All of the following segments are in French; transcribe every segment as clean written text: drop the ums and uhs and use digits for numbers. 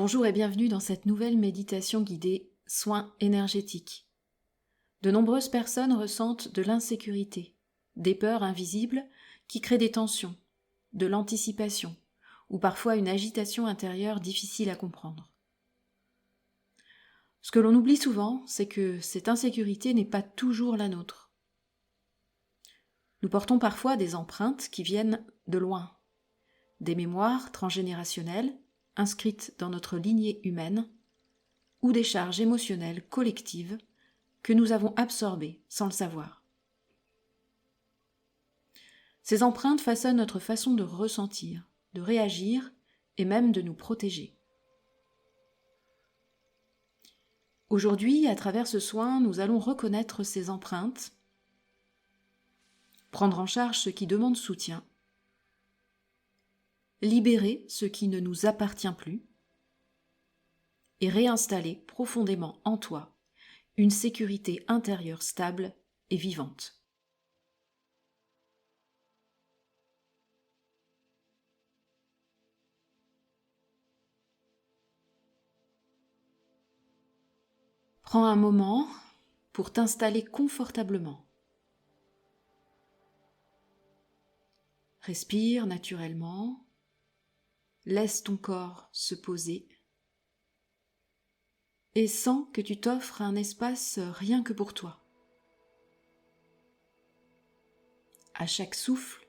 Bonjour et bienvenue dans cette nouvelle méditation guidée Soins énergétiques. De nombreuses personnes ressentent de l'insécurité, des peurs invisibles qui créent des tensions, de l'anticipation ou parfois une agitation intérieure difficile à comprendre. Ce que l'on oublie souvent, c'est que cette insécurité n'est pas toujours la nôtre. Nous portons parfois des empreintes qui viennent de loin, des mémoires transgénérationnelles inscrites dans notre lignée humaine, ou des charges émotionnelles collectives que nous avons absorbées sans le savoir. Ces empreintes façonnent notre façon de ressentir, de réagir et même de nous protéger. Aujourd'hui, à travers ce soin, nous allons reconnaître ces empreintes, prendre en charge ce qui demande soutien, libérer ce qui ne nous appartient plus et réinstaller profondément en toi une sécurité intérieure stable et vivante. Prends un moment pour t'installer confortablement. Respire naturellement, laisse ton corps se poser et sens que tu t'offres un espace rien que pour toi. À chaque souffle,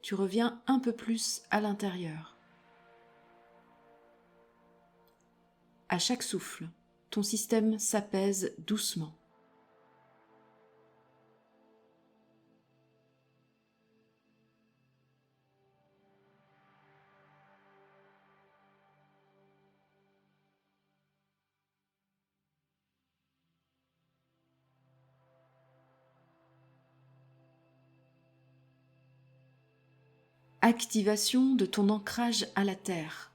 tu reviens un peu plus à l'intérieur. À chaque souffle, ton système s'apaise doucement. Activation de ton ancrage à la terre.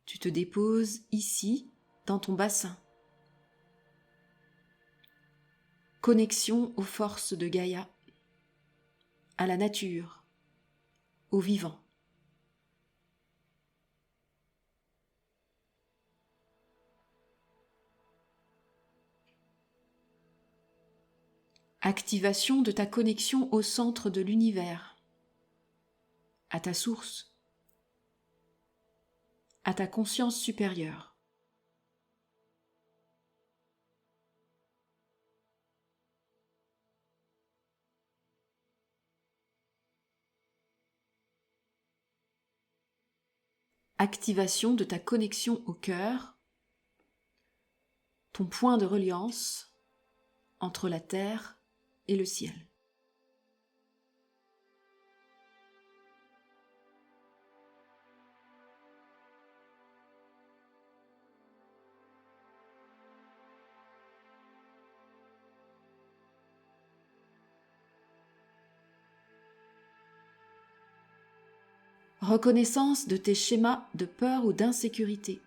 Tu te déposes ici, dans ton bassin. Connexion aux forces de Gaïa, à la nature, au vivant. Activation de ta connexion au centre de l'univers, à ta source, à ta conscience supérieure. Activation de ta connexion au cœur, ton point de reliance entre la terre et le ciel. Reconnaissance de tes schémas de peur ou d'insécurité.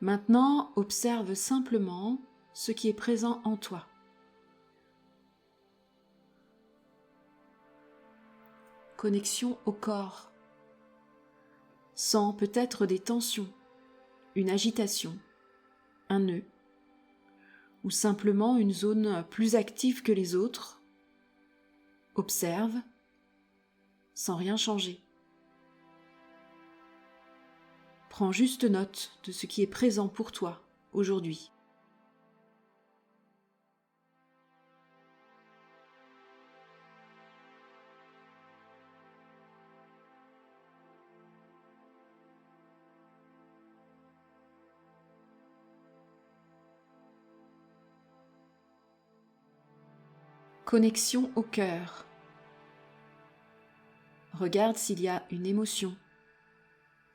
Maintenant, observe simplement ce qui est présent en toi. Connexion au corps. Sens peut-être des tensions, une agitation, un nœud, ou simplement une zone plus active que les autres. Observe, sans rien changer. Prends juste note de ce qui est présent pour toi aujourd'hui. Connexion au cœur. Regarde s'il y a une émotion,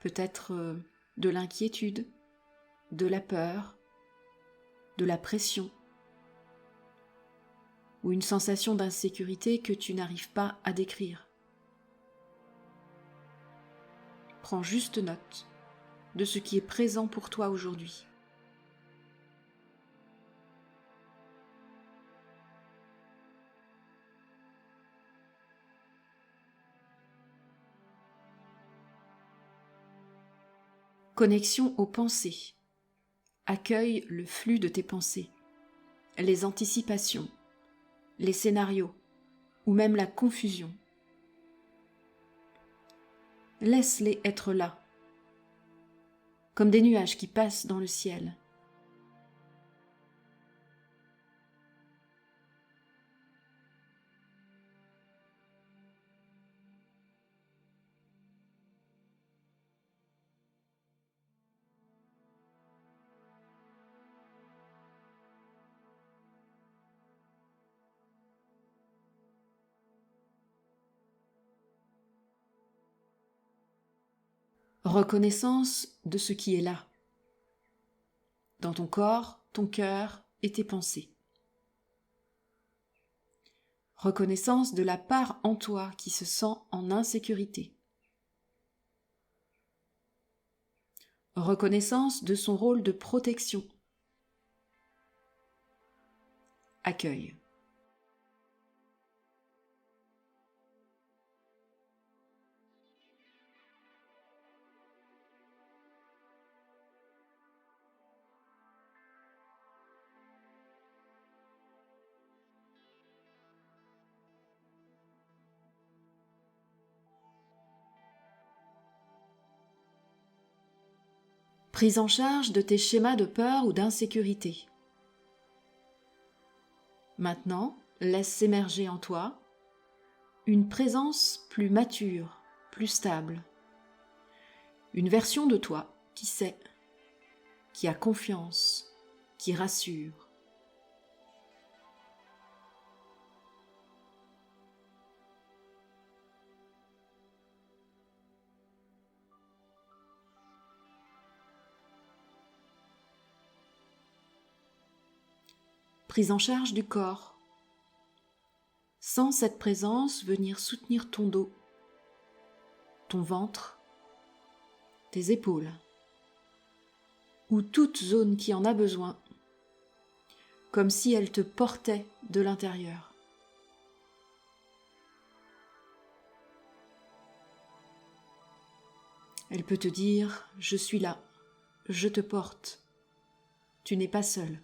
peut-être de l'inquiétude, de la peur, de la pression, ou une sensation d'insécurité que tu n'arrives pas à décrire. Prends juste note de ce qui est présent pour toi aujourd'hui. Connexion aux pensées. Accueille le flux de tes pensées, les anticipations, les scénarios ou même la confusion. Laisse-les être là, comme des nuages qui passent dans le ciel. Reconnaissance de ce qui est là, dans ton corps, ton cœur et tes pensées. Reconnaissance de la part en toi qui se sent en insécurité. Reconnaissance de son rôle de protection. Accueil. Prise en charge de tes schémas de peur ou d'insécurité. Maintenant, laisse émerger en toi une présence plus mature, plus stable. Une version de toi qui sait, qui a confiance, qui rassure. Prise en charge du corps. Sens cette présence venir soutenir ton dos, ton ventre, tes épaules, ou toute zone qui en a besoin, comme si elle te portait de l'intérieur. Elle peut te dire « Je suis là, je te porte, tu n'es pas seul ».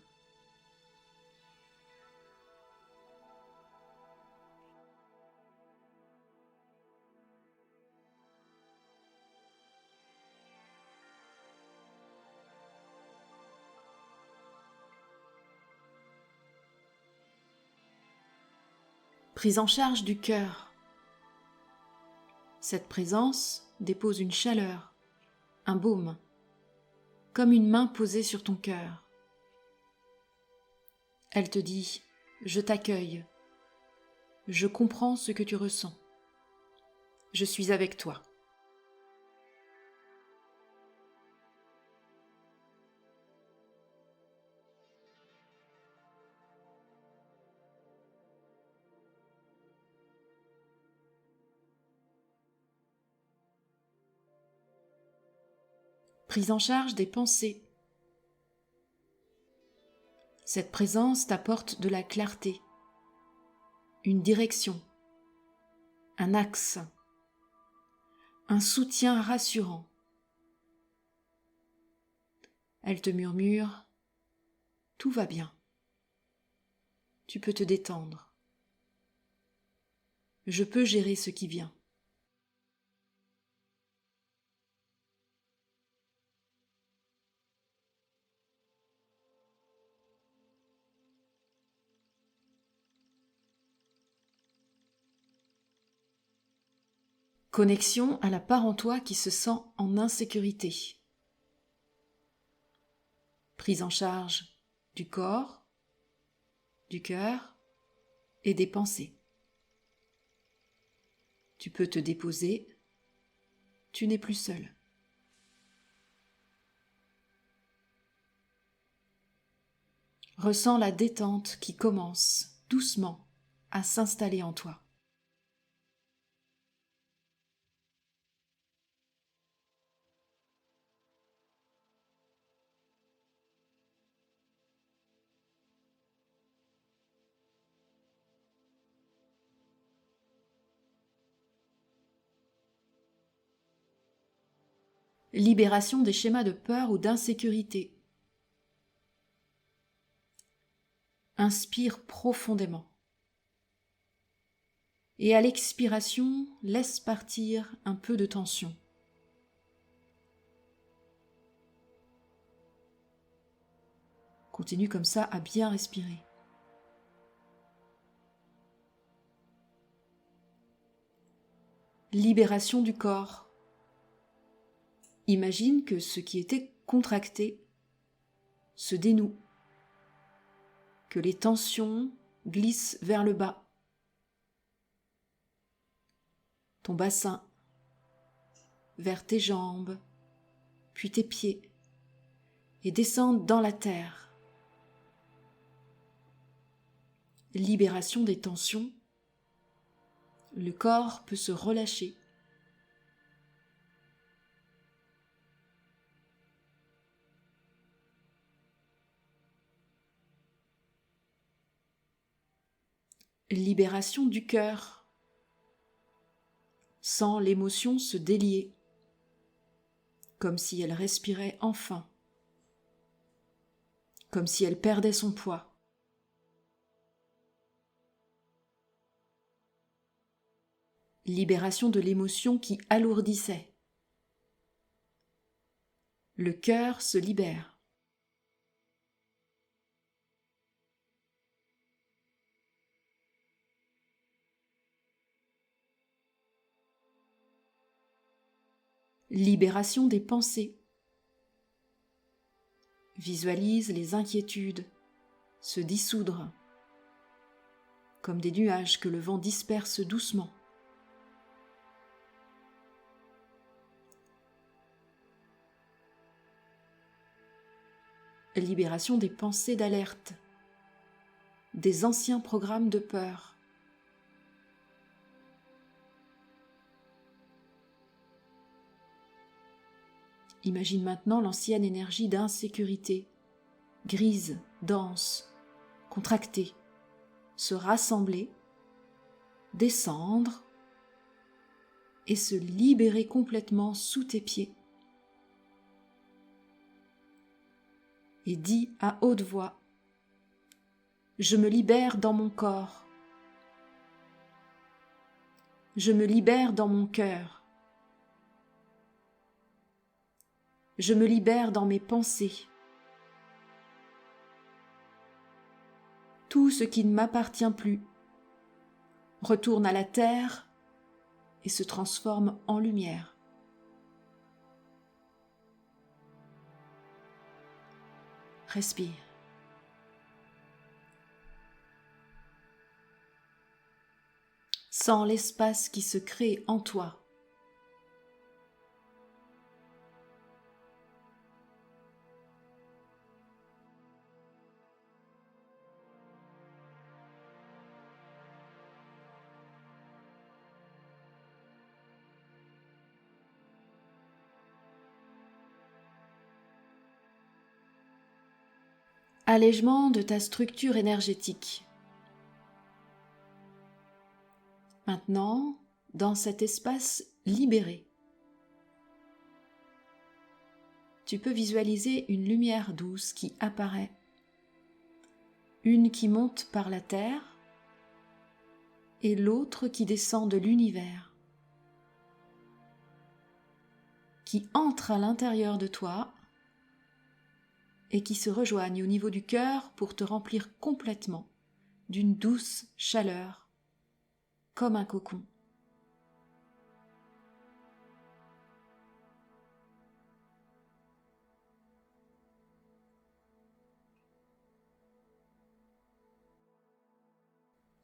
Prise en charge du cœur. Cette présence dépose une chaleur, un baume, comme une main posée sur ton cœur. Elle te dit « Je t'accueille, je comprends ce que tu ressens, je suis avec toi ». Prise en charge des pensées. Cette présence t'apporte de la clarté, une direction, un axe, un soutien rassurant. Elle te murmure « Tout va bien, tu peux te détendre, je peux gérer ce qui vient ». Connexion à la part en toi qui se sent en insécurité. Prise en charge du corps, du cœur et des pensées. Tu peux te déposer, tu n'es plus seul. Ressens la détente qui commence doucement à s'installer en toi. Libération des schémas de peur ou d'insécurité. Inspire profondément. Et à l'expiration, laisse partir un peu de tension. Continue comme ça à bien respirer. Libération du corps. Imagine que ce qui était contracté se dénoue, que les tensions glissent vers le bas. Ton bassin, vers tes jambes, puis tes pieds, et descendent dans la terre. Libération des tensions. Le corps peut se relâcher. Libération du cœur. Sens l'émotion se délier, comme si elle respirait enfin, comme si elle perdait son poids. Libération de l'émotion qui alourdissait. Le cœur se libère. Libération des pensées. Visualise les inquiétudes se dissoudre, comme des nuages que le vent disperse doucement. Libération des pensées d'alerte, des anciens programmes de peur. Imagine maintenant l'ancienne énergie d'insécurité, grise, dense, contractée, se rassembler, descendre et se libérer complètement sous tes pieds. Et dis à haute voix: je me libère dans mon corps, je me libère dans mon cœur, je me libère dans mes pensées. Tout ce qui ne m'appartient plus retourne à la terre et se transforme en lumière. Respire. Sens l'espace qui se crée en toi. Allègement de ta structure énergétique. Maintenant, dans cet espace libéré, tu peux visualiser une lumière douce qui apparaît, une qui monte par la terre et l'autre qui descend de l'univers, qui entre à l'intérieur de toi et qui se rejoignent au niveau du cœur pour te remplir complètement d'une douce chaleur, comme un cocon.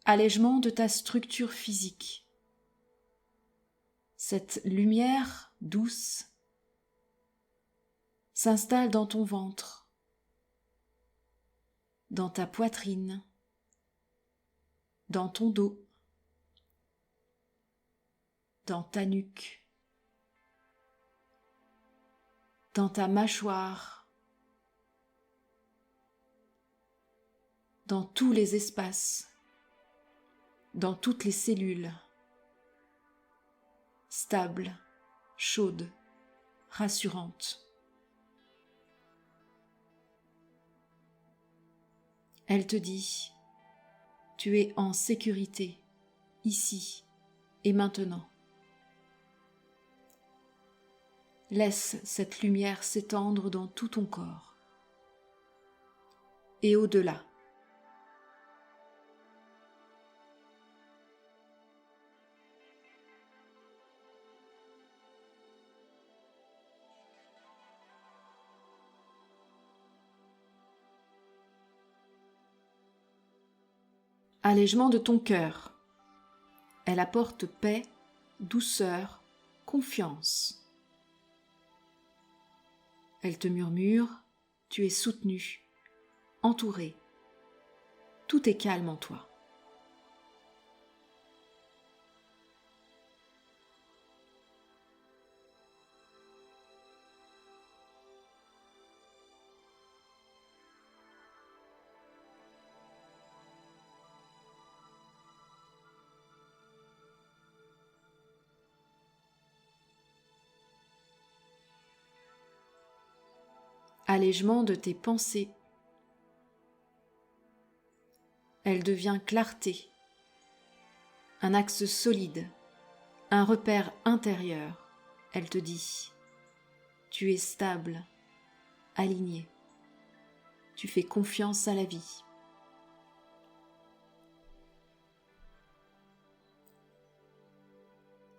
Allègement de ta structure physique. Cette lumière douce s'installe dans ton ventre, dans ta poitrine, dans ton dos, dans ta nuque, dans ta mâchoire, dans tous les espaces, dans toutes les cellules, stable, chaude, rassurante. Elle te dit, tu es en sécurité, ici et maintenant. Laisse cette lumière s'étendre dans tout ton corps et au-delà. Allègement de ton cœur. Elle apporte paix, douceur, confiance. Elle te murmure, tu es soutenu, entouré. Tout est calme en toi. Allègement de tes pensées. Elle devient clarté, un axe solide, un repère intérieur. Elle te dit, tu es stable, aligné, tu fais confiance à la vie.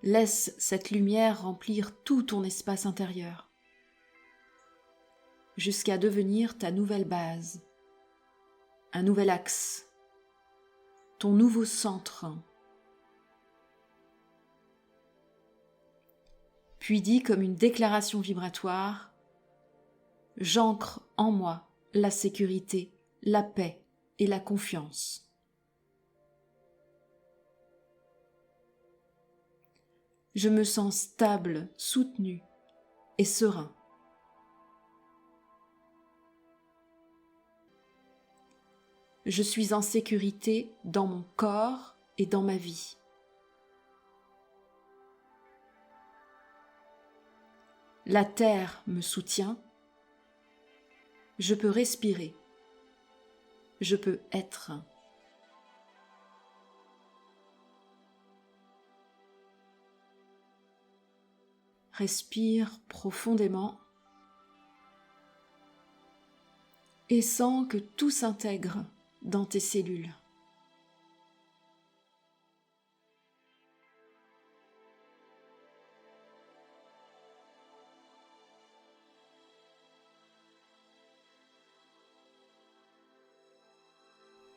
Laisse cette lumière remplir tout ton espace intérieur, jusqu'à devenir ta nouvelle base, un nouvel axe, ton nouveau centre. Puis dis comme une déclaration vibratoire, j'ancre en moi la sécurité, la paix et la confiance. Je me sens stable, soutenu et serein. Je suis en sécurité dans mon corps et dans ma vie. La terre me soutient. Je peux respirer. Je peux être. Respire profondément et sens que tout s'intègre dans tes cellules.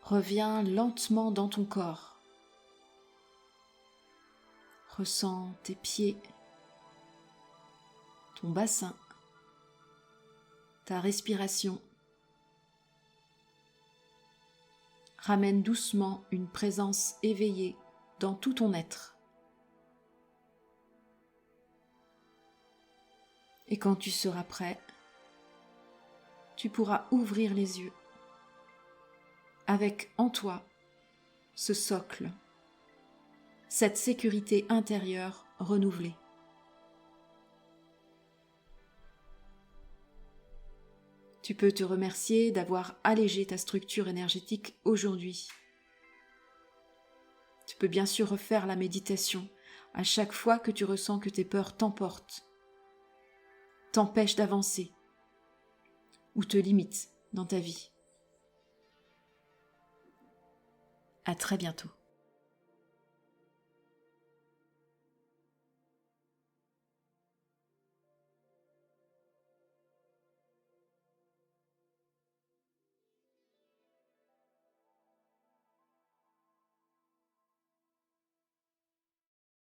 Reviens lentement dans ton corps. Ressens tes pieds, ton bassin, ta respiration. Ramène doucement une présence éveillée dans tout ton être. Et quand tu seras prêt, tu pourras ouvrir les yeux avec en toi ce socle, cette sécurité intérieure renouvelée. Tu peux te remercier d'avoir allégé ta structure énergétique aujourd'hui. Tu peux bien sûr refaire la méditation à chaque fois que tu ressens que tes peurs t'emportent, t'empêchent d'avancer ou te limitent dans ta vie. À très bientôt.